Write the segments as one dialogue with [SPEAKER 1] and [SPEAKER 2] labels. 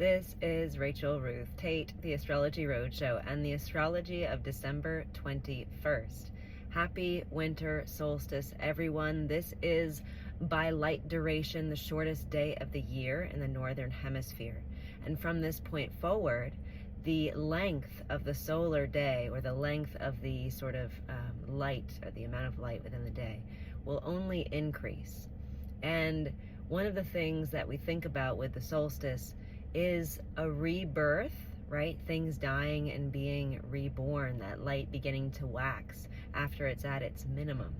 [SPEAKER 1] This is Rachel Ruth Tate, the Astrology Roadshow, and the astrology of December 21st. Happy winter solstice, everyone. This is, by light duration, the shortest day of the year in the Northern Hemisphere. And from this point forward, the length of the solar day, or the length of the sort of light, or the amount of light within the day, will only increase. And one of the things that we think about with the solstice is a rebirth, right? Things dying and being reborn, that light beginning to wax after it's at its minimum.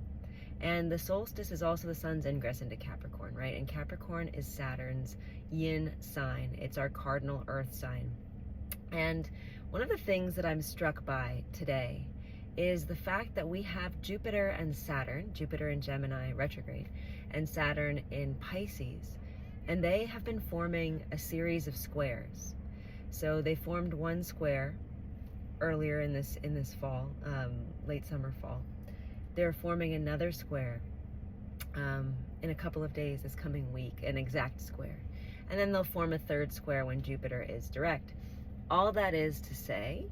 [SPEAKER 1] And the solstice is also the sun's ingress into Capricorn, right? And Capricorn is Saturn's yin sign. It's our cardinal earth sign. And one of the things that I'm struck by today is the fact that we have Jupiter and Saturn, Jupiter in Gemini retrograde, and Saturn in Pisces. And they have been forming a series of squares. So they formed one square earlier in this fall, late summer, fall. They're forming another square in a couple of days this coming week, an exact square. And then they'll form a third square when Jupiter is direct. All that is to say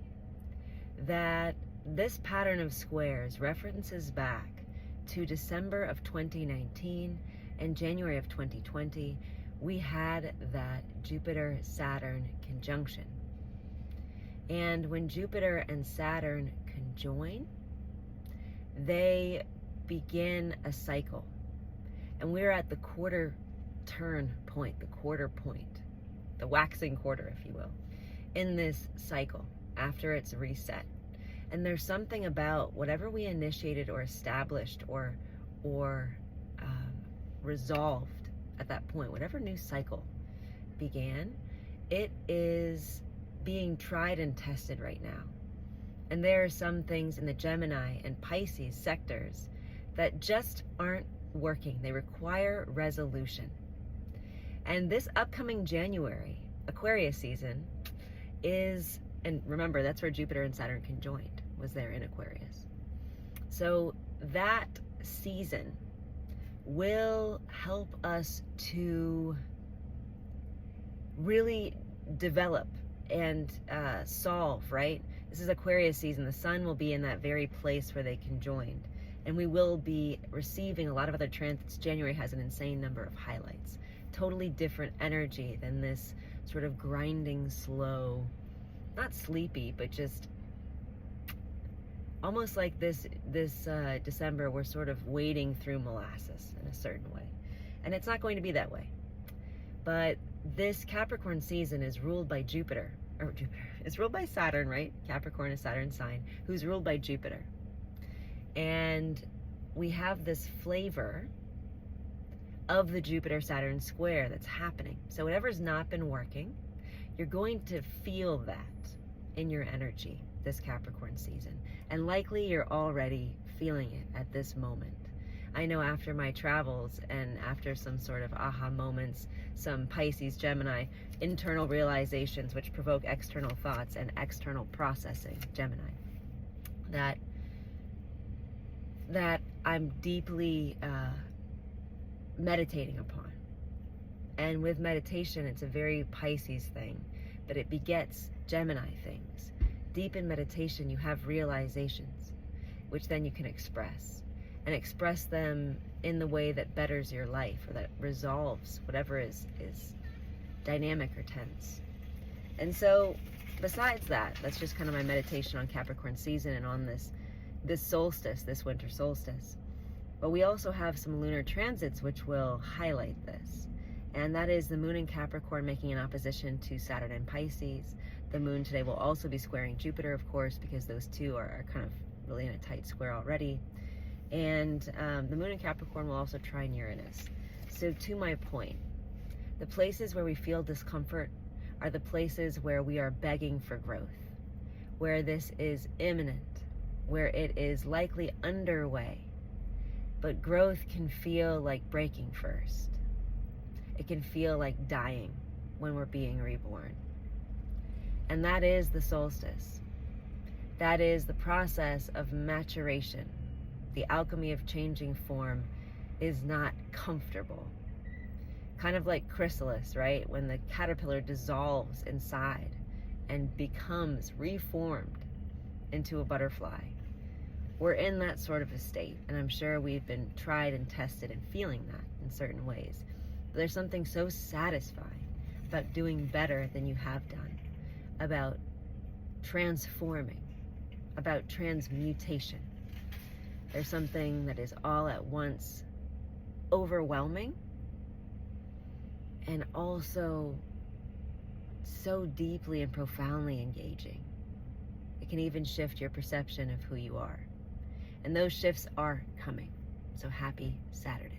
[SPEAKER 1] that this pattern of squares references back to December of 2019 and January of 2020. We had that Jupiter-Saturn conjunction. And when Jupiter and Saturn conjoin, they begin a cycle. And we're at the quarter turn point, the quarter point, the waxing quarter, if you will, in this cycle after it's reset. And there's something about whatever we initiated or established or resolved at that point, whatever new cycle began, it is being tried and tested right now. And there are some things in the Gemini and Pisces sectors that just aren't working. They require resolution. And this upcoming January, Aquarius season, is, and remember, that's where Jupiter and Saturn conjoined, was there in Aquarius. So that season will help us to really develop and solve, right? This is Aquarius season. The sun will be in that very place where they conjoined. And we will be receiving a lot of other transits. January has an insane number of highlights. Totally different energy than this sort of grinding, slow, not sleepy, but just almost like this December, we're sort of wading through molasses in a certain way. And it's not going to be that way. But this Capricorn season is ruled by it's ruled by Saturn, right? Capricorn is Saturn's sign, who's ruled by Jupiter. And we have this flavor of the Jupiter-Saturn square that's happening. So whatever's not been working, you're going to feel that in your energy this Capricorn season. And likely you're already feeling it at this moment. I know after my travels and after some sort of aha moments, some Pisces, Gemini, internal realizations which provoke external thoughts and external processing, Gemini, that I'm deeply meditating upon. And with meditation, it's a very Pisces thing, but it begets Gemini things. Deep in meditation, you have realizations, which then you can express, and express them in the way that betters your life, or that resolves whatever is dynamic or tense. And so, besides that, that's just kind of my meditation on Capricorn season and on this solstice, this winter solstice. But we also have some lunar transits which will highlight this. And that is the moon in Capricorn making an opposition to Saturn in Pisces. The moon today will also be squaring Jupiter, of course, because those two are kind of really in a tight square already. And the moon in Capricorn will also trine Uranus. So to my point, the places where we feel discomfort are the places where we are begging for growth, where this is imminent, where it is likely underway. But growth can feel like breaking first. It can feel like dying when we're being reborn. And that is the solstice. That is the process of maturation. The alchemy of changing form is not comfortable. kind of like chrysalis, right? When the caterpillar dissolves inside and becomes reformed into a butterfly. We're in that sort of a state, and I'm sure we've been tried and tested and feeling that in certain ways. But there's something so satisfying about doing better than you have done, about transforming, about transmutation. There's something that is all at once overwhelming and also so deeply and profoundly engaging. It can even shift your perception of who you are. And those shifts are coming. So happy Saturday.